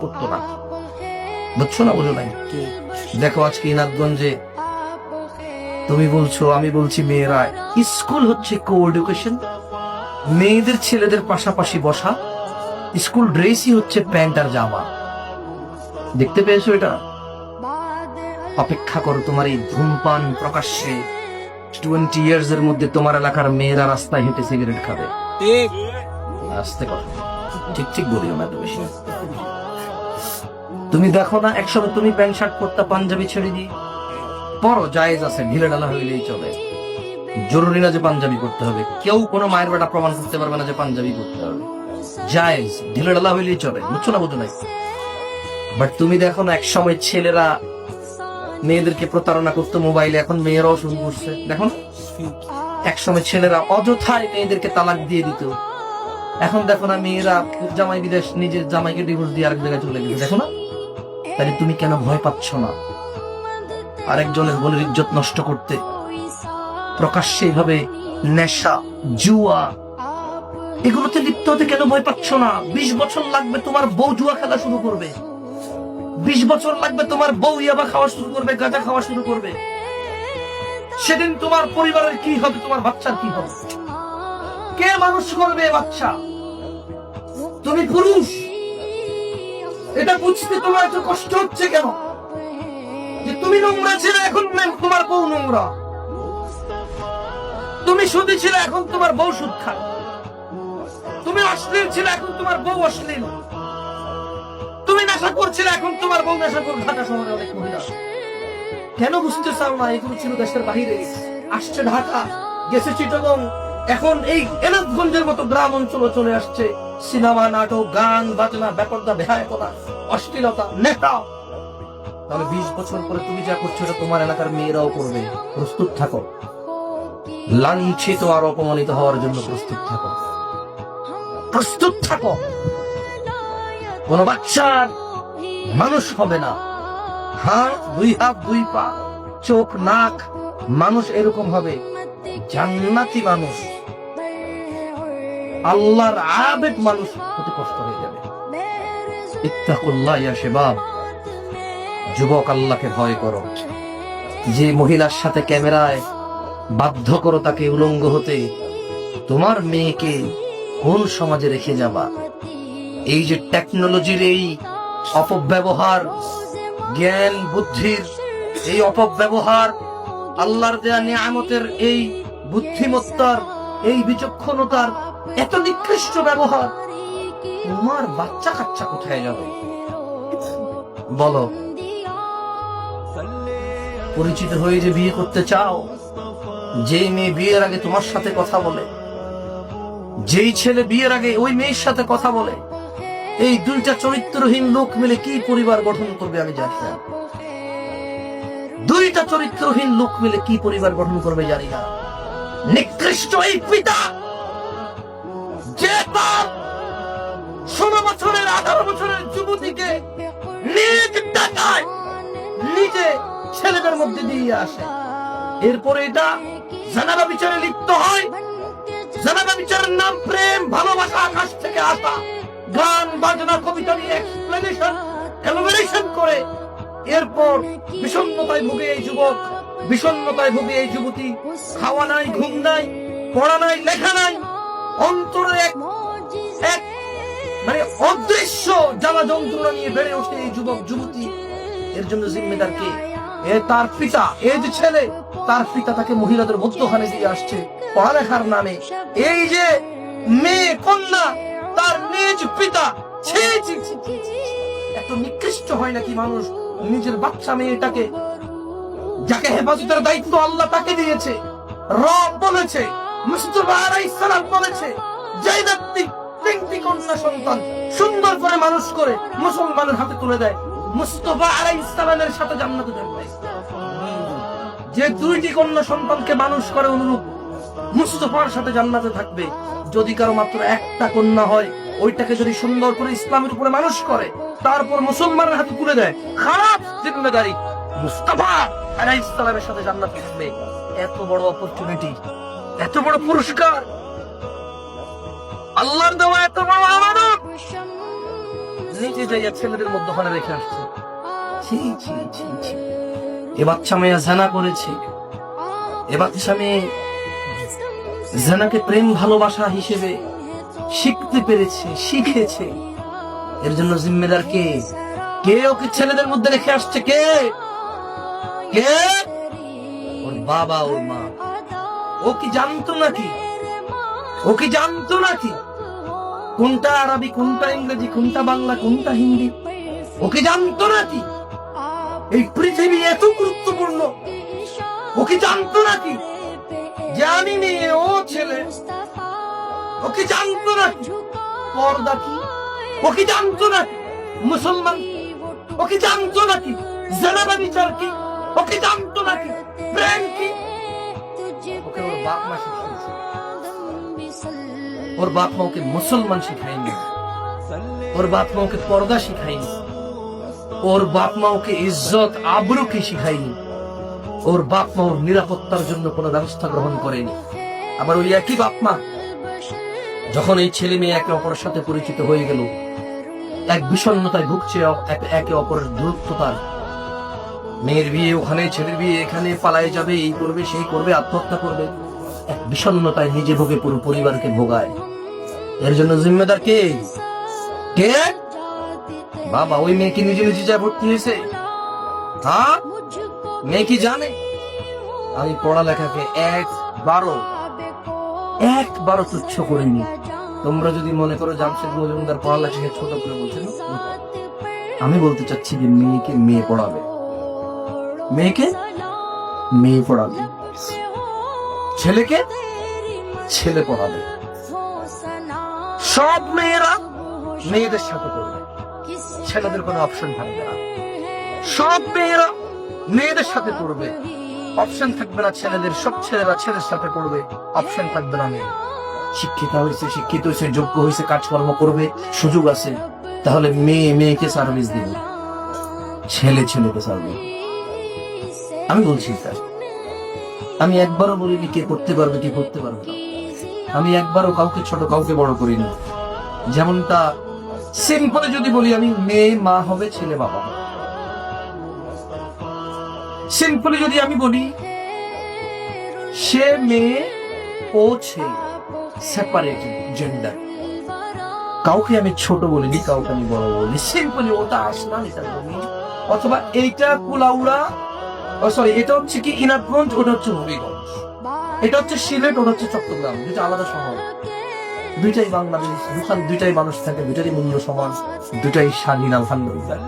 করতো না, বুঝছো না? বুঝো নাই? দেখো আজকে ইনাদগঞ্জে তুমি বলছো, আমি বলছি, মেয়েরা স্কুল হচ্ছে কো এডুকেশন, মেয়েদের ছেলেদের পাশাপাশি বসা, স্কুল ড্রেসই হচ্ছে প্যান্ট আর জামা। দেখতে পেয়েছো এটা? অপেক্ষা করো, তোমার এই ধূমপান প্রকাশ্যে 20 ইয়ার্স এর মধ্যে তোমার এলাকার মেয়েরা রাস্তায় হেঁটে সিগারেট খাবে। আস্তে কথা, ঠিক ঠিক বলিও না তো বেশি। তুমি দেখো না, একসময় তুমি প্যান্ট শার্ট পরতা, পাঞ্জাবি ছেড়ে দিয়ে পরো, জায়েজ আছে, ঢিলে ঢালা হইলেই চলে, জরুরি না যে পাঞ্জাবি করতে হবে। কেউ কোনো মায়ের বেটা প্রমাণ করতে পারবে না যে পাঞ্জাবি করতে হবে, জায়েজ, ঢিলে ঢালা হইলেই চলে, বুঝছো না? বুঝো নাই? বাট তুমি দেখো না, একসময় ছেলেরা মেয়েদেরকে প্রতারণা করতো মোবাইলে, এখন মেয়েরাও শুরু করছে। দেখো না, একসময় ছেলেরা অযথায় মেয়েদেরকে তালাক দিয়ে দিত, এখন দেখো না মেয়েরা জামাই বিদেশ, নিজের জামাইকে ডিভোর্স দিয়ে আরেক জায়গায় চলে গেছে। দেখো না? তাহলে তুমি কেন ভয় পাচ্ছ না আরেকজনের বোনের ইজ্জত নষ্ট করতে? প্রকাশ্যে এইভাবে নেশা, জুয়া, এগুলোতে লিপ্ত হতে কেন ভয় পাচ্ছ না? 20 বছর লাগবে তোমার বউ জুয়া খেলা শুরু করবে, 20 বছর লাগবে তোমার বউ ইয়াবা খাওয়া শুরু করবে, গাঁজা খাওয়া শুরু করবে। সেদিন তোমার পরিবারের কি হবে? তোমার বাচ্চার কি হবে? কে মানুষ করবে বাচ্চা? তুমি পুরুষ, এটা বুঝতে তোমার এত কষ্ট হচ্ছে কেন? যে তুমি নোংরা ছিলে, এখন তোমার বউ নোংরা। তুমি সুদী ছিলে, এখন তোমার বউ সুদ খায়। তুমি অশ্লীল ছিলে, এখন তোমার বউ অশ্লীল। তুমি নেশা করছিলে, এখন তোমার বউ নেশা করে। ঢাকা শহরে অনেক মহিলা কেন বুঝতে চাও না? এগুলো ছিল দেশের বাহিরে, আসছে ঢাকা, গেছে চিটাগং, এখন এই এনাদগঞ্জের মতো গ্রাম অঞ্চলে চলে আসছে। সিনেমা, নাটক, গান বাজনা, বেপরদা, বেহায়াপনা, অশ্লীলতা, নেশা। তাহলে 20 বছর পরে তুমি যা করছো এটা তোমার এলাকার মেয়েরাও করবে। প্রস্তুত থাকো, লাঞ্ছিত আর অপমানিত হওয়ার জন্য প্রস্তুত থাকো, প্রস্তুত থাকো। কোন বাচ্চার মানুষ হবে না। হ্যাঁ, 2 হাত 2 পা, চোখ নাক, মানুষ এরকম হবে, জান্নাতি মানুষ, আল্লাহর আবেদ মানুষ হতে কষ্ট হয়ে যাবে। ইত্তাকুল্লাহ ইয়া শাবাব, যুবক, আল্লাহকে ভয় করো। যে মহিলার সাথে ক্যামেরায় বাধ্য করো তাকে উলঙ্গ হতে, তোমার মেয়েকে কোন সমাজে রেখে যাবা? এই যে টেকনোলজির এই অপব্যবহার, জ্ঞান বুদ্ধির এই অপব্যবহার, আল্লাহর দেয়া নিয়ামতের এই বুদ্ধিমত্তার, এই বিচক্ষণতার এত নিকৃষ্ট ব্যবহার, তোমার বাচ্চা কাচ্চা কোথায় যাবে বলো? পরিচিত হয়ে যে বিয়ে করতে চাও, যেই মেয়ে বিয়ের আগে তোমার সাথে কথা বলে, যেই ছেলে বিয়ের আগে ওই মেয়ের সাথে কথা বলে, এই 2টা চরিত্রহীন লোক মিলে কি পরিবার গঠন করবে আমি জানি না। 2টা চরিত্রহীন লোক মিলে কি পরিবার গঠন করবে জানি না। নিকৃষ্ট এই পিতা, যে তার 16 বছরের 18 বছরের যুবতীকে নিজ টাকায় নিজে ছেলেদের মধ্যে দিয়ে আসে, এরপরে এটা জানাবা বিচারে লিপ্ত হয়। জানাবা বিচারের নাম প্রেম, ভালোবাসা, আকাশ থেকে আসা, গান বাজনা, কবিতা নিয়ে এক্সপ্লেনেশন, এলোমিনেশন করে এরপর বিষণ্ণতায় ভুগে এই যুবক, বিষণ্ণতায় ভুগে এই যুবতী। খাওয়া নাই, ঘুম নাই, পড়া নাই, লেখা নাই, অন্তরে এক মানে অদৃশ্য জ্বালা যন্ত্রণা নিয়ে বেড়ে ওঠে এই যুবক যুবতী। এর জন্য জিম্মেদার কে? তার পিতা। এই যে ছেলে, তার পিতা তাকে মহিলাদের মধ্যখানে দিয়ে আসছে পড়ালেখার নামে। এই যে মেয়ে কন্যা, তার নিজ পিতা। এত নিকৃষ্ট হয় নাকি মানুষ নিজের বাচ্চা মেয়েটাকে, যাকে হেফাজতের দায়িত্ব আল্লাহ তাকে দিয়েছে, রব বলেছে, মুস্তাফা আলাইহিস সালাম বলেছে, যে ব্যক্তি 3টি কন্যা সন্তান সুন্দর করে মানুষ করে মুসলমানের হাতে তুলে দেয়, মুস্তাফা আলাইহিস সালামের সাথে জান্নাতে যাবে। যে 2টি কন্যা সন্তানকে মানুষ করে অনুরূপ মুস্তাফার সাথে জান্নাতে থাকবে। যদি কারো মাত্র 1টা কন্যা হয়, ওইটাকে যদি সুন্দর করে ইসলামের উপরে মানুষ করে, তারপর মুসলমানের হাতে তুলে দেয়, খারাপ জিম্মেদারি, মুস্তাফা আলাইহিস সালামের সাথে জান্নাতে থাকবে। এত বড় অপরচুনিটি, এত বড় পুরস্কার, আল্লাহর দেওয়া এত বড় আমানত, নিজে যাইয়া ছেলেদের মধ্যখানে রেখে আসছে। ছি ছি ছি ছি। এ বাচ্চা মেয়ে জানা করেছে, এ বাচ্চা মেয়ে জানাকে প্রেম ভালোবাসা হিসেবে শিখতে পেরেছে, শিখেছে। এর জন্য জিম্মেদার কে? কে ওকে ছেলেদের মধ্যে রেখে আসছে? কে? কে? ওর বাবা, ওর মা। ও কি জানতো নাকি? ও কি জানতো নাকি কোনটা আরবি, কোনটা ইংরেজি, কোনটা বাংলা, কোনটা হিন্দি? ও কি জানতো নাকি এই পৃথিবী এত গুরুত্বপূর্ণ? ও কি জানতো নাকি যে আমি মেয়ে, ও ছেলে? ও কি জানতো নাকি পর্দা কি? ও কি জানতো নাকি মুসলমান? ও কি জানতো নাকি জেনাবা বিচার কি? ও কি জানতো নাকি প্রেম কি? ওকে ওর বাপ মা শিখিয়েছে। ওর বাপ মা ওকে মুসলমান শিখায়নি, ওর বাপ মা ওকে পর্দা শিখায়নি, ওর বাপ মা ওকে ইজ্জত আবরুকে শিখায়নি, ওর বাপ মা ওর নিরাপত্তার জন্য কোনো ব্যবস্থা গ্রহণ করেনি। আবার ওই একই বাপ মা যখন এই ছেলে মেয়ে একে অপরের সাথে পরিচিত হয়ে গেল, এক বিষণ্ণতায় ভুগছে, একে অপরের দূরত্বতার। মেয়ের বিয়ে ওখানে, ছেলের বিয়ে এখানে, পালায় যাবে, এই করবে, সেই করবে, আত্মহত্যা করবে, এক বিষণ্ণতায় নিজে ভোগে, পুরো পরিবারকে ভোগায়। এর জন্য জিম্মেদার কে? কে? বাবা। ওই মেয়ে কি নিজে নিজে যা ভর্তি হয়েছে? হ্যাঁ, মেয়ে কি জানে আমি পড়ালেখাকে একবারও তুচ্ছ করিনি? তোমরা যদি মনে করো জামশেদ মজুমদার পড়ালেখাকে ছোট করে বলছেন, আমি বলতে চাচ্ছি যে মেয়েকে মেয়ে পড়াবে, মেয়েকে মেয়ে পড়াবে, ছেলেকে ছেলে পড়াবে। সব মেয়েরা মেয়েদের সাথে পড়বে, ছেলেদের কোনো অপশন থাকবে না। সব মেয়েরা মেয়েদের সাথে পড়বে, অপশন থাকবে না ছেলেদের। সব ছেলেরা ছেলের সাথে পড়বে, অপশন থাকবে না মেয়ে। শিক্ষিত হয়েছে, যোগ্য হয়েছে, কাজকর্ম করবে, সুযোগ আছে, তাহলে মেয়ে মেয়েকে সার্ভিস দিবে, ছেলে ছেলেকে সার্ভিস। আমি বলছি স্যার, আমি একবারও বলিনি কে করতে পারবে কি করতে পারবে না। আমি একবারও কাউকে ছোট কাউকে বড় করিনি। যেমনটা সিম্পলে যদি বলি, আমি মেয়ে মা হবে, ছেলে বাবা হবে। সিম্পলি যদি আমি বলি সে মেয়ে, ও ছেলে, সেপারেটেড জেন্ডার। কাউকে আমি ছোট বলিনি, কাউকে আমি বড় বলিনি। সিম্পলি ওটা আসলাম, এটা বলি, অথবা এইটা কুলাউড়া, সরি, এটা হচ্ছে কি ইনারগঞ্জ, ওটা হচ্ছে হবিগঞ্জ, এটা হচ্ছে সিলেট, ওটা হচ্ছে চট্টগ্রাম। দুইটা আলাদা শহর, দুইটাই বাংলাদেশ, দুইটাই মানুষ থাকে, দুইটারই মূল্য সমান, দুইটাই স্বাধীন, আলহামদুলিল্লাহ।